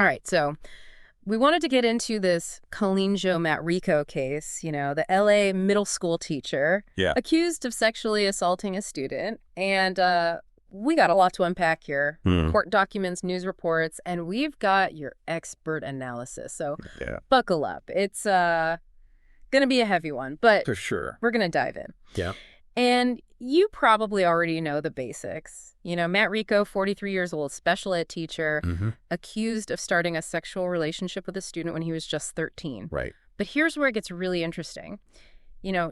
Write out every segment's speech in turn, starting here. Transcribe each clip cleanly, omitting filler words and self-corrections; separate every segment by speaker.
Speaker 1: All right, so we wanted to get into this Colleen Jo Matarico case, the LA middle school teacher
Speaker 2: Yeah.
Speaker 1: accused of sexually assaulting a student. And we got a lot to unpack here.
Speaker 2: Hmm.
Speaker 1: Court documents, news reports, and we've got your expert analysis. So
Speaker 2: Yeah.
Speaker 1: buckle up. It's going to be a heavy one, but
Speaker 2: For sure.
Speaker 1: we're going to dive in.
Speaker 2: Yeah.
Speaker 1: And you probably already know the basics. Matarico, 43 years old, special ed teacher,
Speaker 2: Mm-hmm.
Speaker 1: accused of starting a sexual relationship with a student when he was just 13.
Speaker 2: Right.
Speaker 1: But here's where it gets really interesting.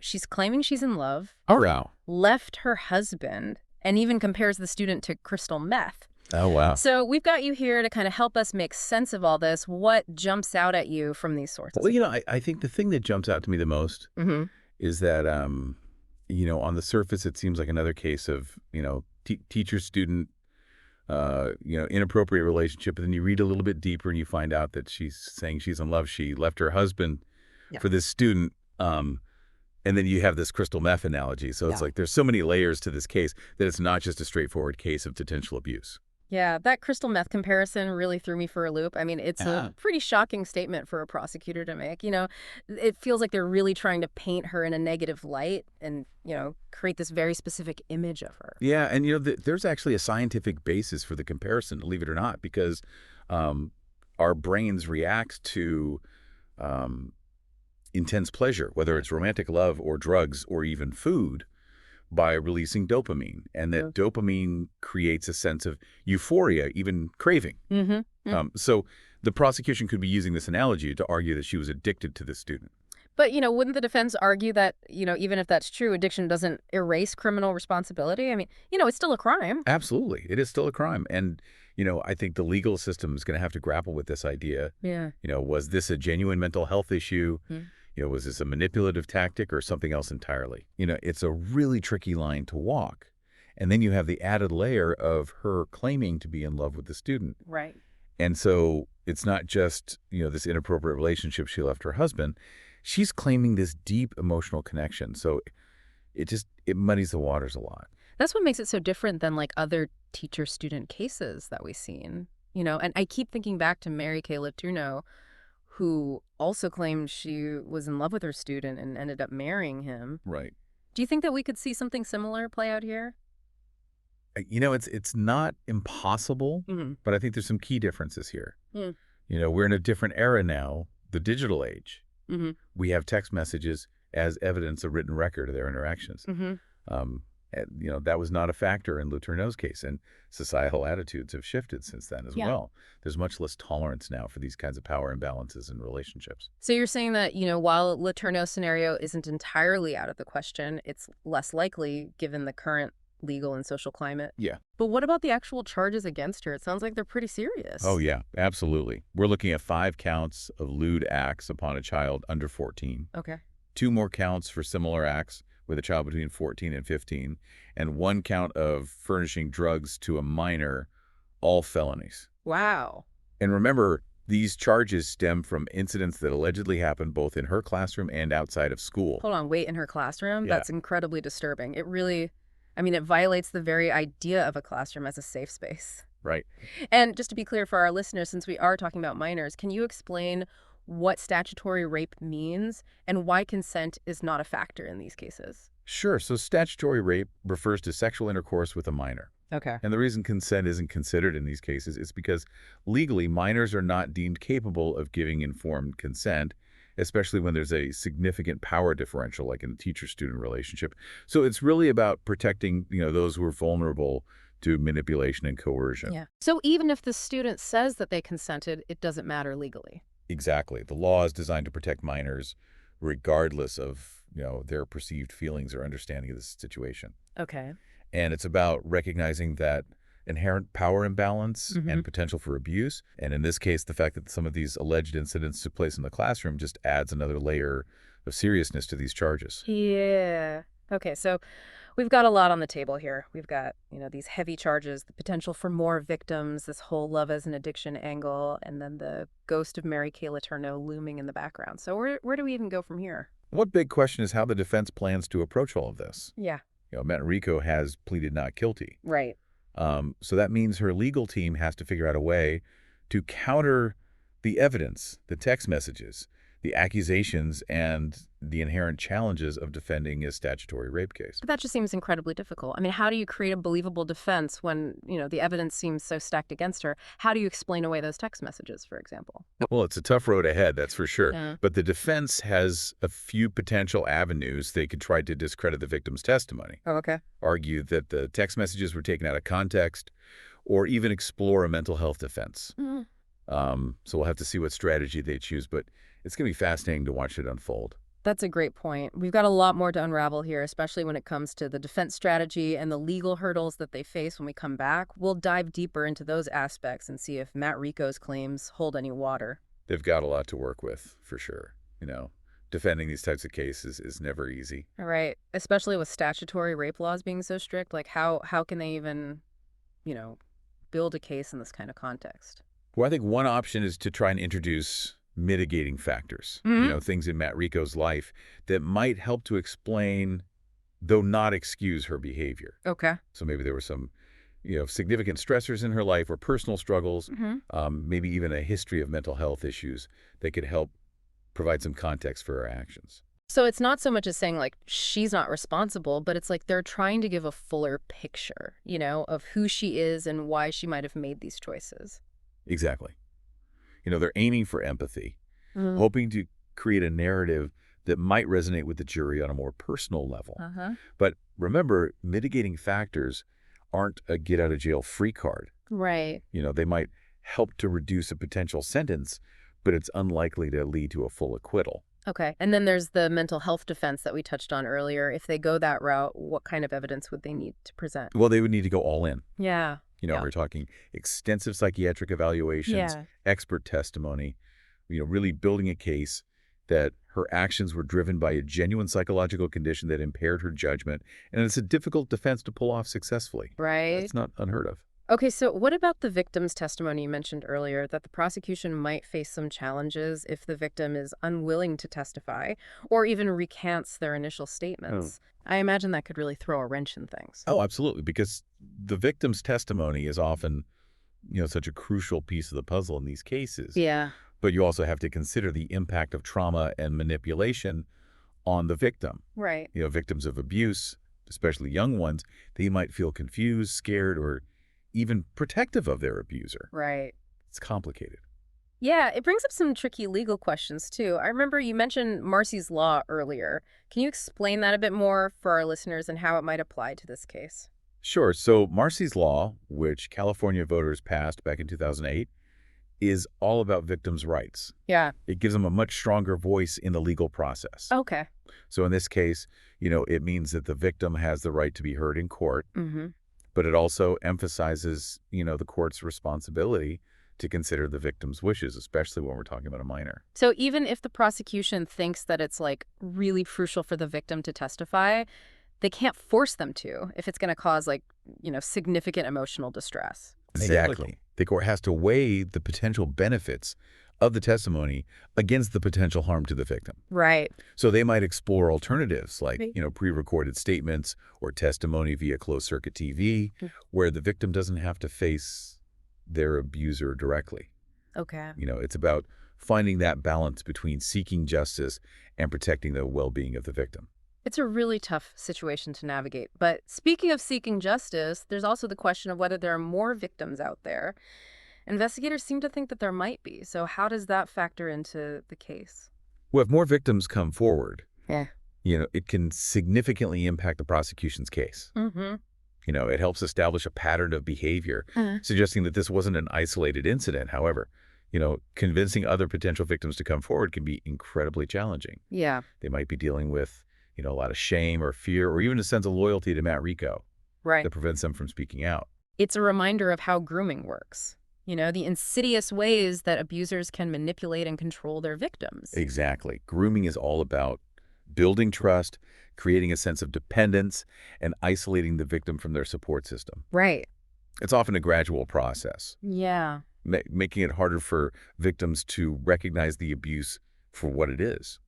Speaker 1: She's claiming she's in love,
Speaker 2: Oh, wow.
Speaker 1: left her husband, and even compares the student to crystal meth.
Speaker 2: Oh, wow.
Speaker 1: So we've got you here to kind of help us make sense of all this. What jumps out at you from these sources?
Speaker 2: Well, I think the thing that jumps out to me the most
Speaker 1: Mm-hmm.
Speaker 2: is that, on the surface, it seems like another case of, teacher-student, inappropriate relationship. And then you read a little bit deeper and you find out that she's saying she's in love. She left her husband for this student. And then you have this crystal meth analogy. So it's like there's so many layers to this case that it's not just a straightforward case of potential abuse.
Speaker 1: Yeah, that crystal meth comparison really threw me for a loop. I mean, it's a pretty shocking statement for a prosecutor to make. It feels like they're really trying to paint her in a negative light and, create this very specific image of her.
Speaker 2: Yeah, and, there's actually a scientific basis for the comparison, believe it or not, because our brains react to intense pleasure, whether it's romantic love or drugs or even food, by releasing dopamine, and that dopamine creates a sense of euphoria, even craving.
Speaker 1: Mm-hmm.
Speaker 2: So the prosecution could be using this analogy to argue that she was addicted to this student.
Speaker 1: But, wouldn't the defense argue that, even if that's true, addiction doesn't erase criminal responsibility? I mean, it's still a crime.
Speaker 2: Absolutely. It is still a crime. And, I think the legal system is going to have to grapple with this idea.
Speaker 1: Yeah.
Speaker 2: Was this a genuine mental health issue? Was this a manipulative tactic or something else entirely? It's a really tricky line to walk. And then you have the added layer of her claiming to be in love with the student.
Speaker 1: Right.
Speaker 2: And so it's not just, this inappropriate relationship she left her husband. She's claiming this deep emotional connection. So it muddies the waters a lot.
Speaker 1: That's what makes it so different than like other teacher-student cases that we've seen. And I keep thinking back to Mary Kay Letourneau, who also claimed she was in love with her student and ended up marrying him.
Speaker 2: Right.
Speaker 1: Do you think that we could see something similar play out here?
Speaker 2: It's not impossible, but I think there's some key differences here. We're in a different era now, the digital age. We have text messages as evidence of written record of their interactions. That was not a factor in Letourneau's case, and societal attitudes have shifted since then as well. There's much less tolerance now for these kinds of power imbalances in relationships.
Speaker 1: So you're saying that, while Letourneau's scenario isn't entirely out of the question, it's less likely given the current legal and social climate.
Speaker 2: Yeah.
Speaker 1: But what about the actual charges against her? It sounds like they're pretty serious.
Speaker 2: Oh, yeah, absolutely. We're looking at 5 counts of lewd acts upon a child under 14.
Speaker 1: Okay.
Speaker 2: 2 more counts for similar acts with a child between 14 and 15, and 1 count of furnishing drugs to a minor, all felonies.
Speaker 1: Wow.
Speaker 2: And remember, these charges stem from incidents that allegedly happened both in her classroom and outside of school.
Speaker 1: Hold on, wait, in her classroom?
Speaker 2: Yeah.
Speaker 1: That's incredibly disturbing. It really, it violates the very idea of a classroom as a safe space.
Speaker 2: Right.
Speaker 1: And just to be clear for our listeners, since we are talking about minors, can you explain what statutory rape means and why consent is not a factor in these cases?
Speaker 2: Sure. So statutory rape refers to sexual intercourse with a minor.
Speaker 1: Okay.
Speaker 2: And the reason consent isn't considered in these cases is because legally minors are not deemed capable of giving informed consent, especially when there's a significant power differential like in the teacher-student relationship. So it's really about protecting, those who are vulnerable to manipulation and coercion.
Speaker 1: Yeah. So even if the student says that they consented, it doesn't matter legally.
Speaker 2: Exactly. The law is designed to protect minors regardless of, their perceived feelings or understanding of the situation.
Speaker 1: Okay.
Speaker 2: And it's about recognizing that inherent power imbalance and potential for abuse. And in this case, the fact that some of these alleged incidents took place in the classroom just adds another layer of seriousness to these charges.
Speaker 1: Yeah. Okay, so we've got a lot on the table here. We've got, these heavy charges, the potential for more victims, this whole love as an addiction angle, and then the ghost of Mary Kay Letourneau looming in the background. So where do we even go from here?
Speaker 2: One big question is how the defense plans to approach all of this.
Speaker 1: Yeah.
Speaker 2: Matarico has pleaded not guilty.
Speaker 1: Right.
Speaker 2: So that means her legal team has to figure out a way to counter the evidence, the text messages, the accusations, and the inherent challenges of defending a statutory rape case.
Speaker 1: But that just seems incredibly difficult. I mean, how do you create a believable defense when, the evidence seems so stacked against her? How do you explain away those text messages, for example?
Speaker 2: Well, it's a tough road ahead, that's for sure.
Speaker 1: Yeah.
Speaker 2: But the defense has a few potential avenues. They could try to discredit the victim's testimony,
Speaker 1: Oh, okay.
Speaker 2: argue that the text messages were taken out of context, or even explore a mental health defense.
Speaker 1: Mm.
Speaker 2: So we'll have to see what strategy they choose, but it's going to be fascinating to watch it unfold.
Speaker 1: That's a great point. We've got a lot more to unravel here, especially when it comes to the defense strategy and the legal hurdles that they face when we come back. We'll dive deeper into those aspects and see if Matarico's claims hold any water.
Speaker 2: They've got a lot to work with, for sure. Defending these types of cases is never easy.
Speaker 1: All right. Especially with statutory rape laws being so strict, like how can they even, build a case in this kind of context?
Speaker 2: Well, I think one option is to try and introduce mitigating factors, things in Matarico's life that might help to explain, though not excuse, her behavior.
Speaker 1: Okay.
Speaker 2: So maybe there were some, significant stressors in her life or personal struggles, maybe even a history of mental health issues that could help provide some context for her actions.
Speaker 1: So it's not so much as saying, like, she's not responsible, but it's like they're trying to give a fuller picture, of who she is and why she might have made these choices.
Speaker 2: Exactly. They're aiming for empathy, hoping to create a narrative that might resonate with the jury on a more personal level. But remember, mitigating factors aren't a get-out-of-jail-free card.
Speaker 1: Right.
Speaker 2: They might help to reduce a potential sentence, but it's unlikely to lead to a full acquittal.
Speaker 1: Okay. And then there's the mental health defense that we touched on earlier. If they go that route, what kind of evidence would they need to present?
Speaker 2: Well, they would need to go all in.
Speaker 1: Yeah.
Speaker 2: We're talking extensive psychiatric evaluations, expert testimony, really building a case that her actions were driven by a genuine psychological condition that impaired her judgment. And it's a difficult defense to pull off successfully.
Speaker 1: Right.
Speaker 2: It's not unheard of.
Speaker 1: Okay, so what about the victim's testimony you mentioned earlier, that the prosecution might face some challenges if the victim is unwilling to testify or even recants their initial statements? I imagine that could really throw a wrench in things.
Speaker 2: Oh, absolutely, because the victim's testimony is often, such a crucial piece of the puzzle in these cases.
Speaker 1: Yeah.
Speaker 2: But you also have to consider the impact of trauma and manipulation on the victim.
Speaker 1: Right.
Speaker 2: Victims of abuse, especially young ones, they might feel confused, scared, or even protective of their abuser.
Speaker 1: Right.
Speaker 2: It's complicated.
Speaker 1: Yeah, it brings up some tricky legal questions, too. I remember you mentioned Marsy's Law earlier. Can you explain that a bit more for our listeners and how it might apply to this case?
Speaker 2: Sure. So Marsy's Law, which California voters passed back in 2008, is all about victims' rights.
Speaker 1: Yeah.
Speaker 2: It gives them a much stronger voice in the legal process.
Speaker 1: Okay.
Speaker 2: So in this case, it means that the victim has the right to be heard in court, but it also emphasizes, the court's responsibility to consider the victim's wishes, especially when we're talking about a minor.
Speaker 1: So even if the prosecution thinks that it's, like, really crucial for the victim to testify, they can't force them to if it's going to cause, like, significant emotional distress.
Speaker 2: Exactly. The court has to weigh the potential benefits of the testimony against the potential harm to the victim.
Speaker 1: Right.
Speaker 2: So they might explore alternatives like, pre-recorded statements or testimony via closed-circuit TV, where the victim doesn't have to face their abuser directly.
Speaker 1: Okay.
Speaker 2: It's about finding that balance between seeking justice and protecting the well-being of the victim.
Speaker 1: It's a really tough situation to navigate. But speaking of seeking justice, there's also the question of whether there are more victims out there. Investigators seem to think that there might be. So how does that factor into the case?
Speaker 2: Well, if more victims come forward,
Speaker 1: Yeah.
Speaker 2: It can significantly impact the prosecution's case. It helps establish a pattern of behavior, suggesting that this wasn't an isolated incident. However, convincing other potential victims to come forward can be incredibly challenging.
Speaker 1: Yeah.
Speaker 2: They might be dealing with, a lot of shame or fear or even a sense of loyalty to Matarico
Speaker 1: Right.
Speaker 2: that prevents them from speaking out.
Speaker 1: It's a reminder of how grooming works. The insidious ways that abusers can manipulate and control their victims.
Speaker 2: Exactly. Grooming is all about building trust, creating a sense of dependence, and isolating the victim from their support system.
Speaker 1: Right.
Speaker 2: It's often a gradual process,
Speaker 1: Yeah.
Speaker 2: making it harder for victims to recognize the abuse for what it is.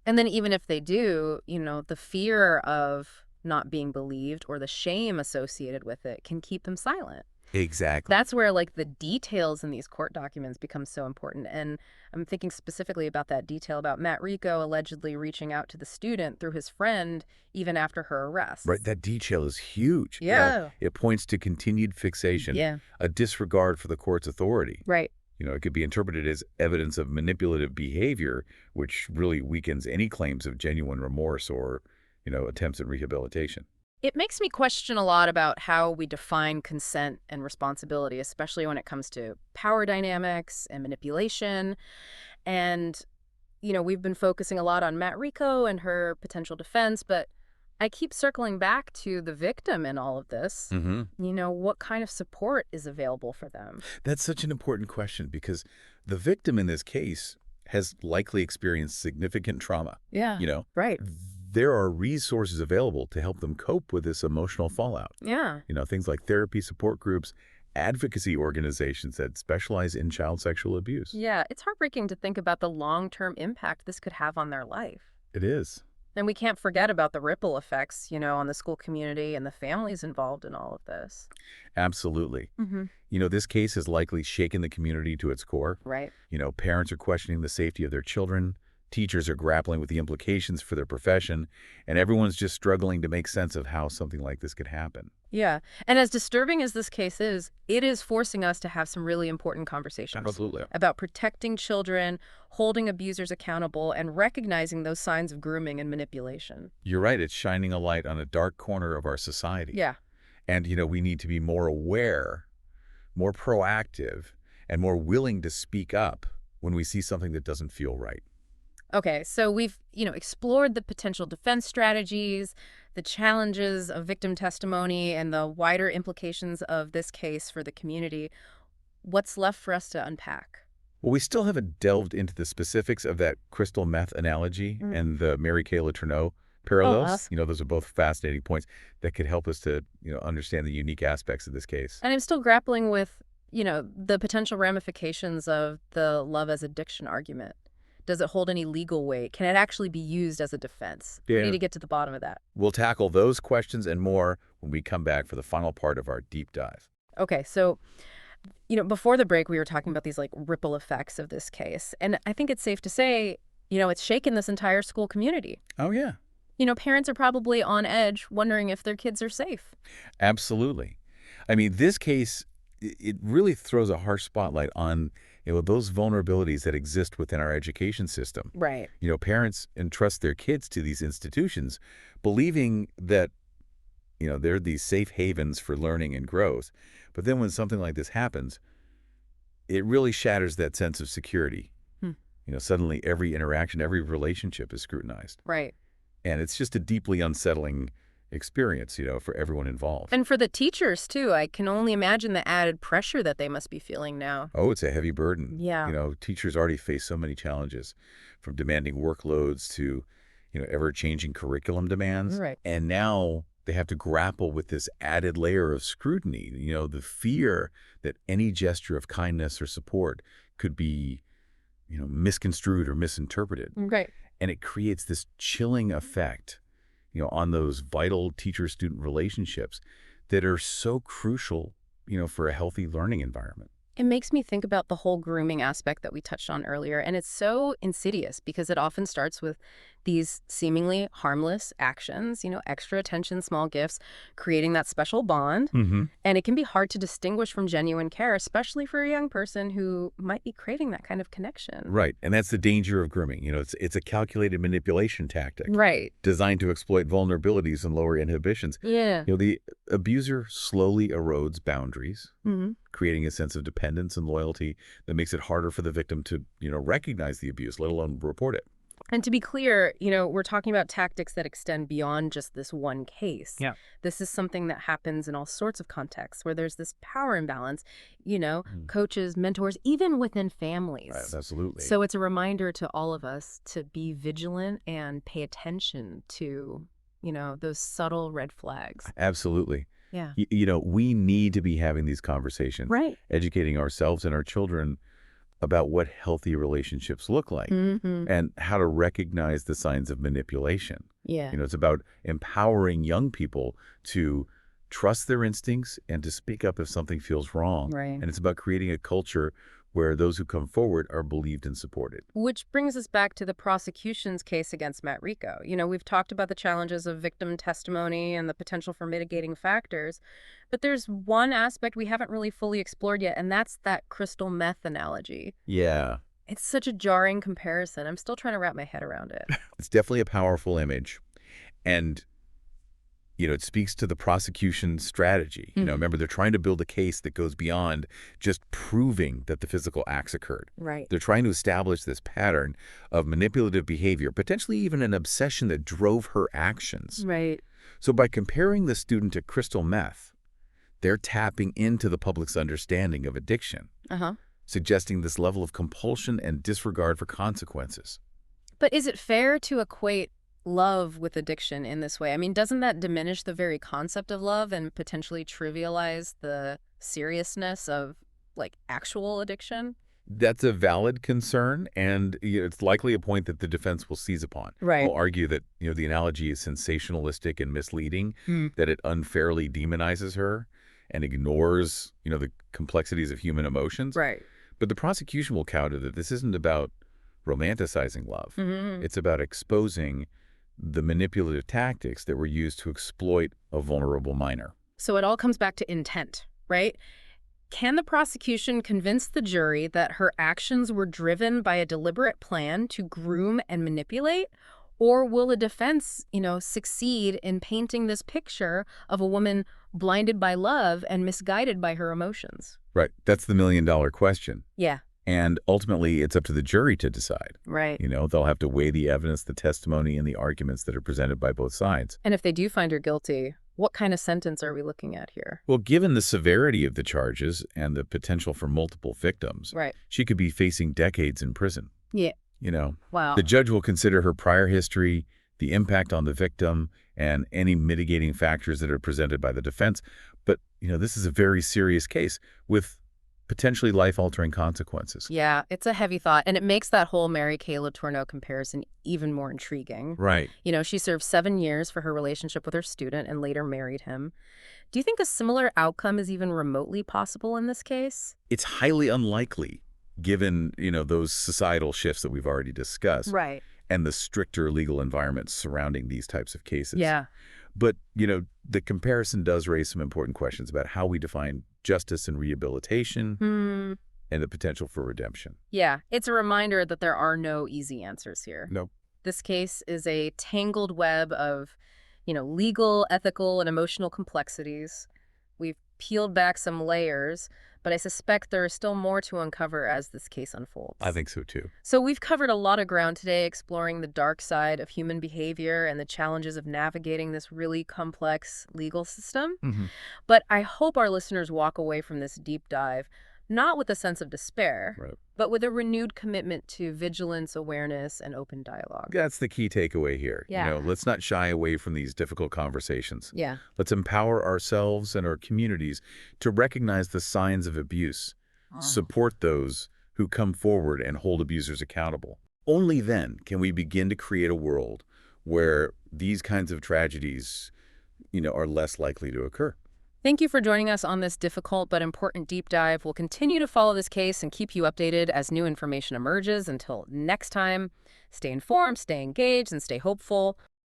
Speaker 1: And then even if they do, the fear of not being believed or the shame associated with it can keep them silent.
Speaker 2: Exactly.
Speaker 1: That's where, like, the details in these court documents become so important. And I'm thinking specifically about that detail about Matt Rico allegedly reaching out to the student through his friend even after her
Speaker 2: Right,
Speaker 1: arrests.
Speaker 2: that detail is huge.
Speaker 1: Yeah.
Speaker 2: It points to continued fixation,
Speaker 1: Yeah.
Speaker 2: a disregard for the court's authority.
Speaker 1: Right.
Speaker 2: It could be interpreted as evidence of manipulative behavior, which really weakens any claims of genuine remorse or, attempts at rehabilitation.
Speaker 1: It makes me question a lot about how we define consent and responsibility, especially when it comes to power dynamics and manipulation. And, we've been focusing a lot on Matt Rico and her potential defense, but I keep circling back to the victim in all of this.
Speaker 2: Mm-hmm.
Speaker 1: What kind of support is available for them?
Speaker 2: That's such an important question because the victim in this case has likely experienced significant trauma.
Speaker 1: Yeah.
Speaker 2: You know,
Speaker 1: Right.
Speaker 2: there are resources available to help them cope with this emotional fallout.
Speaker 1: Yeah.
Speaker 2: Things like therapy support groups, advocacy organizations that specialize in child sexual abuse.
Speaker 1: Yeah. It's heartbreaking to think about the long-term impact this could have on their life.
Speaker 2: It is.
Speaker 1: And we can't forget about the ripple effects, on the school community and the families involved in all of this.
Speaker 2: Absolutely.
Speaker 1: Mm-hmm.
Speaker 2: This case has likely shaken the community to its core.
Speaker 1: Right.
Speaker 2: Parents are questioning the safety of their children. Teachers are grappling with the implications for their profession. And everyone's just struggling to make sense of how something like this could happen.
Speaker 1: Yeah. And as disturbing as this case is, it is forcing us to have some really important conversations.
Speaker 2: Absolutely.
Speaker 1: About protecting children, holding abusers accountable, and recognizing those signs of grooming and manipulation.
Speaker 2: You're right. It's shining a light on a dark corner of our society.
Speaker 1: Yeah.
Speaker 2: And, we need to be more aware, more proactive, and more willing to speak up when we see something that doesn't feel right.
Speaker 1: Okay, so we've, explored the potential defense strategies, the challenges of victim testimony, and the wider implications of this case for the community. What's left for us to unpack?
Speaker 2: Well, we still haven't delved into the specifics of that crystal meth analogy and the Mary Kay Letourneau parallels. Those are both fascinating points that could help us to, understand the unique aspects of this case.
Speaker 1: And I'm still grappling with, the potential ramifications of the love as addiction argument. Does it hold any legal weight? Can it actually be used as a defense?
Speaker 2: Yeah.
Speaker 1: We need to get to the bottom of that.
Speaker 2: We'll tackle those questions and more when we come back for the final part of our deep dive.
Speaker 1: Okay, so, before the break, we were talking about these, like, ripple effects of this case. And I think it's safe to say, it's shaken this entire school community.
Speaker 2: Oh, yeah.
Speaker 1: Parents are probably on edge, wondering if their kids are safe.
Speaker 2: Absolutely. I mean, this case, it really throws a harsh spotlight on those vulnerabilities that exist within our education system.
Speaker 1: Right.
Speaker 2: Parents entrust their kids to these institutions, believing that, they're these safe havens for learning and growth. But then when something like this happens, it really shatters that sense of security. Suddenly every interaction, every relationship is scrutinized.
Speaker 1: Right.
Speaker 2: And it's just a deeply unsettling experience, for everyone involved.
Speaker 1: And for the teachers, too. I can only imagine the added pressure that they must be feeling now.
Speaker 2: Oh, it's a heavy burden.
Speaker 1: Yeah.
Speaker 2: Teachers already face so many challenges, from demanding workloads to, ever-changing curriculum demands.
Speaker 1: Right.
Speaker 2: And now they have to grapple with this added layer of scrutiny, the fear that any gesture of kindness or support could be, misconstrued or misinterpreted.
Speaker 1: Right.
Speaker 2: And it creates this chilling effect, on those vital teacher-student relationships that are so crucial, for a healthy learning environment.
Speaker 1: It makes me think about the whole grooming aspect that we touched on earlier, and it's so insidious because it often starts with these seemingly harmless actions, extra attention, small gifts, creating that special bond. And it can be hard to distinguish from genuine care, especially for a young person who might be craving that kind of connection.
Speaker 2: Right, and that's the danger of grooming. It's a calculated manipulation tactic.
Speaker 1: Right.
Speaker 2: Designed to exploit vulnerabilities and lower inhibitions.
Speaker 1: Yeah.
Speaker 2: The abuser slowly erodes boundaries, creating a sense of dependence and loyalty that makes it harder for the victim to, recognize the abuse, let alone report it.
Speaker 1: And to be clear, we're talking about tactics that extend beyond just this one case.
Speaker 2: Yeah.
Speaker 1: This is something that happens in all sorts of contexts where there's this power imbalance, coaches, mentors, even within families.
Speaker 2: Right, absolutely.
Speaker 1: So it's a reminder to all of us to be vigilant and pay attention to, those subtle red flags.
Speaker 2: Absolutely.
Speaker 1: Yeah.
Speaker 2: We need to be having these conversations.
Speaker 1: Right.
Speaker 2: Educating ourselves and our children about what healthy relationships look like and how to recognize the signs of manipulation.
Speaker 1: Yeah.
Speaker 2: It's about empowering young people to trust their instincts and to speak up if something feels wrong.
Speaker 1: Right.
Speaker 2: And it's about creating a culture where those who come forward are believed and supported.
Speaker 1: Which brings us back to the prosecution's case against Matarico. We've talked about the challenges of victim testimony and the potential for mitigating factors, but there's one aspect we haven't really fully explored yet, and that's that crystal meth analogy.
Speaker 2: Yeah.
Speaker 1: It's such a jarring comparison. I'm still trying to wrap my head around it.
Speaker 2: It's definitely a powerful image. And it speaks to the prosecution strategy. Remember, they're trying to build a case that goes beyond just proving that the physical acts occurred.
Speaker 1: Right.
Speaker 2: They're trying to establish this pattern of manipulative behavior, potentially even an obsession that drove her actions.
Speaker 1: Right.
Speaker 2: So by comparing the student to crystal meth, they're tapping into the public's understanding of addiction, suggesting this level of compulsion and disregard for consequences.
Speaker 1: But is it fair to equate love with addiction in this way? I mean, doesn't that diminish the very concept of love and potentially trivialize the seriousness of, actual addiction?
Speaker 2: That's a valid concern, and it's likely a point that the defense will seize upon.
Speaker 1: Right.
Speaker 2: They'll argue that the analogy is sensationalistic and misleading, that it unfairly demonizes her and ignores the complexities of human emotions.
Speaker 1: Right.
Speaker 2: But the prosecution will counter that this isn't about romanticizing love. It's about exposing the manipulative tactics that were used to exploit a vulnerable minor.
Speaker 1: So it all comes back to intent, right? Can the prosecution convince the jury that her actions were driven by a deliberate plan to groom and manipulate? Or will the defense, succeed in painting this picture of a woman blinded by love and misguided by her emotions?
Speaker 2: Right. That's the million-dollar question.
Speaker 1: Yeah.
Speaker 2: And ultimately, it's up to the jury to decide.
Speaker 1: Right.
Speaker 2: They'll have to weigh the evidence, the testimony, and the arguments that are presented by both sides.
Speaker 1: And if they do find her guilty, what kind of sentence are we looking at here?
Speaker 2: Well, given the severity of the charges and the potential for multiple victims,
Speaker 1: right,
Speaker 2: she could be facing decades in prison.
Speaker 1: Yeah. Wow.
Speaker 2: The judge will consider her prior history, the impact on the victim, and any mitigating factors that are presented by the defense. But, this is a very serious case with potentially life-altering consequences.
Speaker 1: Yeah, it's a heavy thought, and it makes that whole Mary Kay Letourneau comparison even more intriguing.
Speaker 2: Right.
Speaker 1: She served 7 years for her relationship with her student and later married him. Do you think a similar outcome is even remotely possible in this case?
Speaker 2: It's highly unlikely, given, those societal shifts that we've already discussed.
Speaker 1: Right.
Speaker 2: And the stricter legal environments surrounding these types of cases.
Speaker 1: Yeah.
Speaker 2: But, the comparison does raise some important questions about how we define justice and rehabilitation and the potential for redemption.
Speaker 1: Yeah, it's a reminder that there are no easy answers here.
Speaker 2: No.
Speaker 1: This case is a tangled web of, legal, ethical, and emotional complexities. We've peeled back some layers, but I suspect there is still more to uncover as this case unfolds.
Speaker 2: I think so, too.
Speaker 1: So we've covered a lot of ground today, exploring the dark side of human behavior and the challenges of navigating this really complex legal system. But I hope our listeners walk away from this deep dive not with a sense of despair,
Speaker 2: right,
Speaker 1: but with a renewed commitment to vigilance, awareness, and open dialogue.
Speaker 2: That's the key takeaway here.
Speaker 1: Yeah.
Speaker 2: Let's not shy away from these difficult conversations.
Speaker 1: Yeah.
Speaker 2: Let's empower ourselves and our communities to recognize the signs of abuse, support those who come forward and hold abusers accountable. Only then can we begin to create a world where these kinds of tragedies, are less likely to occur.
Speaker 1: Thank you for joining us on this difficult but important deep dive. We'll continue to follow this case and keep you updated as new information emerges. Until next time, stay informed, stay engaged, and stay hopeful.